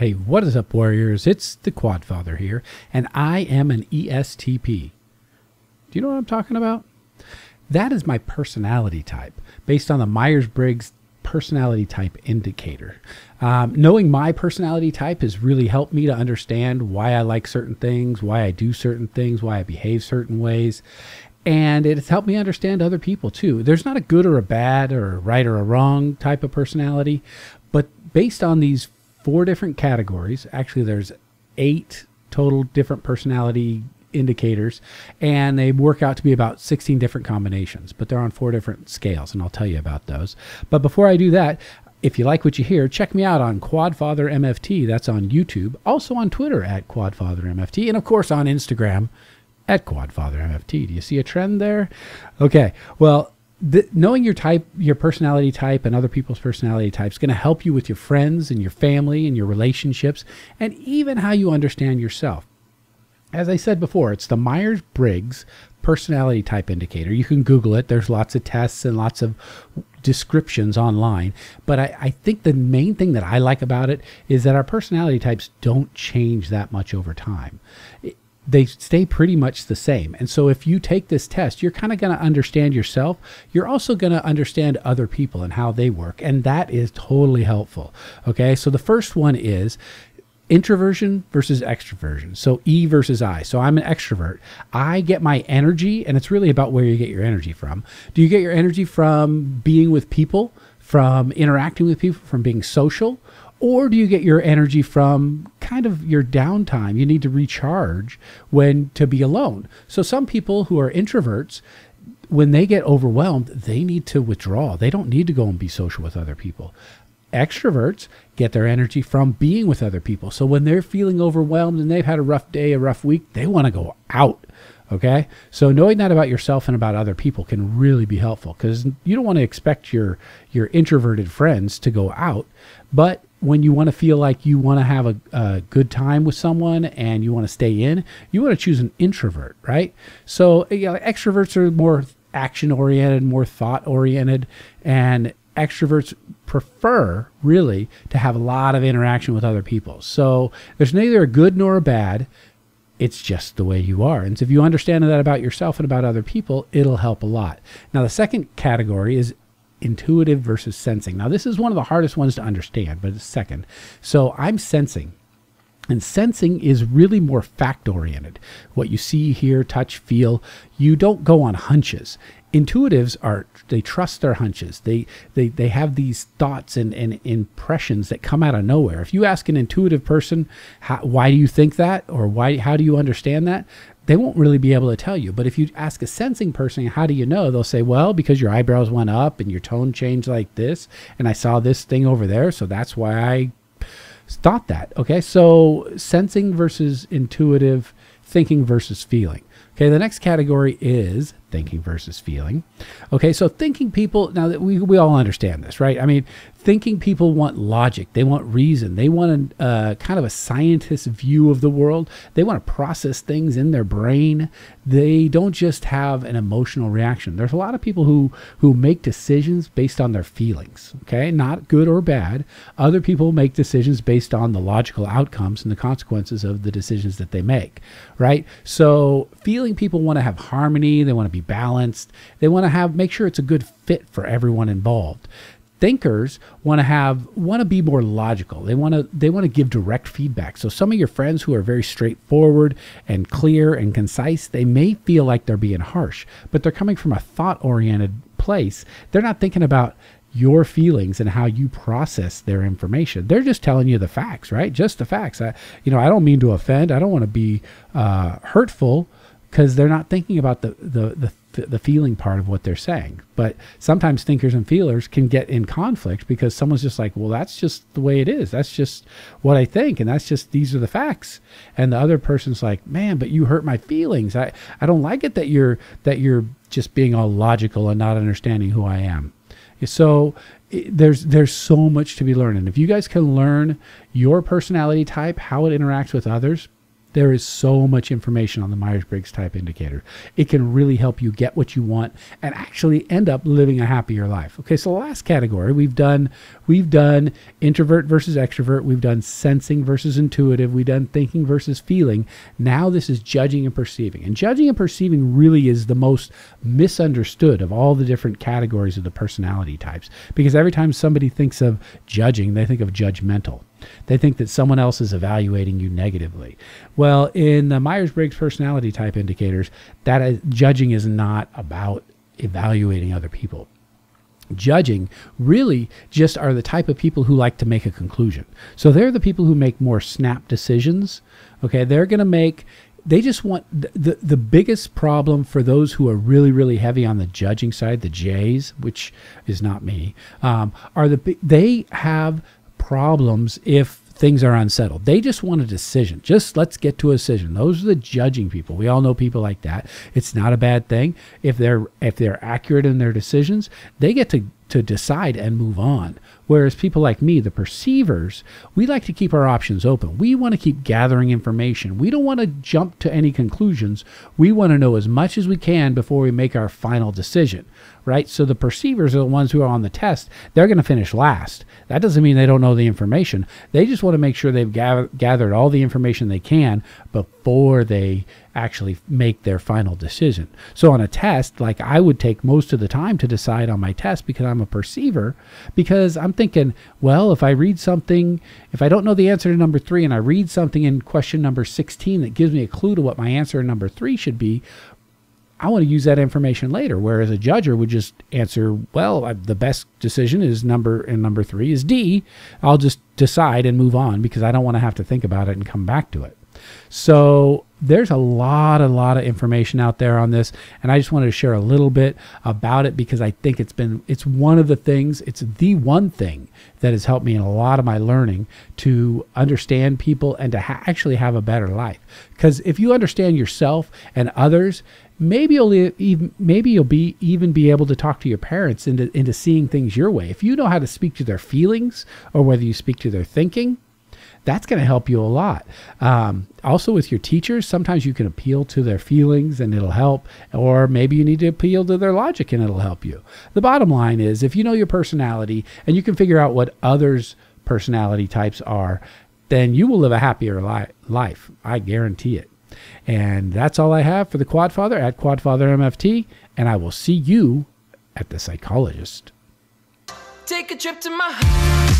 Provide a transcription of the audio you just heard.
Hey, what is up, warriors? It's the Quadfather here, and I am an ESTP. Do you know what I'm talking about? That is my personality type, based on the Myers-Briggs personality type indicator. Knowing my personality type has really helped me to understand why I like certain things, why I do certain things, why I behave certain ways. And it's helped me understand other people too. There's not a good or a bad or a right or a wrong type of personality, but based on these 4 different categories, actually there's 8 total different personality indicators, and they work out to be about 16 different combinations, but they're on 4 different scales, and I'll tell you about those. But before I do that, if you like what you hear, check me out on Quadfathermft. That's on YouTube, also on Twitter at Quadfathermft, and of course on Instagram at Quadfathermft. Do you see a trend there? Okay, well, knowing your type, your personality type, and other people's personality types is going to help you with your friends and your family and your relationships, and even how you understand yourself. As I said before, it's the Myers-Briggs personality type indicator. You can Google it. There's lots of tests and lots of descriptions online. But I think the main thing that I like about it is that our personality types don't change that much over time. They stay pretty much the same. And so if you take this test, you're kind of going to understand yourself. You're also going to understand other people and how they work. And that is totally helpful. Okay, so the first one is introversion versus extroversion. So E versus I. So I'm an extrovert. I get my energy, and it's really about where you get your energy from. Do you get your energy from being with people, from interacting with people, from being social? Or do you get your energy from kind of your downtime? You need to recharge to be alone. So some people who are introverts, when they get overwhelmed, they need to withdraw. They don't need to go and be social with other people. Extroverts get their energy from being with other people. So when they're feeling overwhelmed and they've had a rough day, a rough week, they want to go out. Okay, so knowing that about yourself and about other people can really be helpful, because you don't want to expect your introverted friends to go out, but when you want to feel like you want to have a good time with someone and you want to stay in, you want to choose an introvert, right? So extroverts are more action-oriented, more thought-oriented, and extroverts prefer really to have a lot of interaction with other people. So there's neither a good nor a bad. It's just the way you are. And so if you understand that about yourself and about other people, it'll help a lot. Now, the second category is intuitive versus sensing. Now, this is one of the hardest ones to understand, but it's second. So I'm sensing. And sensing is really more fact-oriented. What you see, hear, touch, feel. You don't go on hunches. Intuitives they trust their hunches. They have these thoughts and impressions that come out of nowhere. If you ask an intuitive person, why do you think that? Or how do you understand that? They won't really be able to tell you. But if you ask a sensing person, how do you know? They'll say, well, because your eyebrows went up and your tone changed like this, and I saw this thing over there, so that's why I thought that. Okay, so sensing versus intuitive, thinking versus feeling. Okay, the next category is thinking versus feeling. Okay, so thinking people, now that we all understand this, right? I mean, thinking people want logic, they want reason, they want kind of a scientist view of the world. They want to process things in their brain. They don't just have an emotional reaction. There's a lot of people who make decisions based on their feelings, okay? Not good or bad. Other people make decisions based on the logical outcomes and the consequences of the decisions that they make, right? So feeling people want to have harmony, they want to be balanced, they want to make sure it's a good fit for everyone involved. Thinkers want to be more logical. They want to give direct feedback. So some of your friends who are very straightforward and clear and concise, they may feel like they're being harsh, but they're coming from a thought-oriented place. They're not thinking about your feelings and how you process their information. They're just telling you the facts, right? Just the facts. I don't mean to offend. I don't want to be hurtful, because they're not thinking about the feeling part of what they're saying. But sometimes thinkers and feelers can get in conflict because someone's just like, well, that's just the way it is. That's just what I think, and these are the facts. And the other person's like, man, but you hurt my feelings. I don't like it that you're just being all logical and not understanding who I am. So there's so much to be learned. And if you guys can learn your personality type, how it interacts with others, There is so much information on the Myers-Briggs type indicator. It can really help you get what you want and actually end up living a happier life. Okay, so the last category we've done introvert versus extrovert. We've done sensing versus intuitive. We've done thinking versus feeling. Now this is judging and perceiving. And judging and perceiving really is the most misunderstood of all the different categories of the personality types, because every time somebody thinks of judging, they think of judgmental. They think that someone else is evaluating you negatively. Well, in the Myers-Briggs personality type indicators, judging is not about evaluating other people. Judging really just are the type of people who like to make a conclusion. So they're the people who make more snap decisions. Okay, they just want the biggest problem for those who are really, really heavy on the judging side, the J's, which is not me, they have problems if things are unsettled. They just want a decision. Just let's get to a decision. Those are the judging people. We all know people like that. It's not a bad thing. If they're accurate in their decisions, they get to decide and move on. Whereas people like me, the perceivers, we like to keep our options open. We want to keep gathering information. We don't want to jump to any conclusions. We want to know as much as we can before we make our final decision, right? So the perceivers are the ones who are on the test. They're going to finish last. That doesn't mean they don't know the information. They just want to make sure they've gathered all the information they can before they actually make their final decision. So on a test, like I would take most of the time to decide on my test because I'm a perceiver, because I'm thinking, well, if I read something, if I don't know the answer to number 3 and I read something in question number 16 that gives me a clue to what my answer in number 3 should be, I want to use that information later. Whereas a judger would just answer, well, the best decision is number 3 is D. I'll just decide and move on because I don't want to have to think about it and come back to it. So there's a lot of information out there on this, and I just wanted to share a little bit about it because I think it's one of the things, it's the one thing that has helped me in a lot of my learning to understand people and to actually have a better life. Because if you understand yourself and others, maybe you'll even be able to talk to your parents into seeing things your way. If you know how to speak to their feelings or whether you speak to their thinking, that's going to help you a lot. Also with your teachers, sometimes you can appeal to their feelings and it'll help, or maybe you need to appeal to their logic and it'll help you. The bottom line is, if you know your personality and you can figure out what others' personality types are, then you will live a happier life. I guarantee it. And that's all I have for the Quadfather at Quadfathermft, and I will see you at the Psychologist. Take a trip to my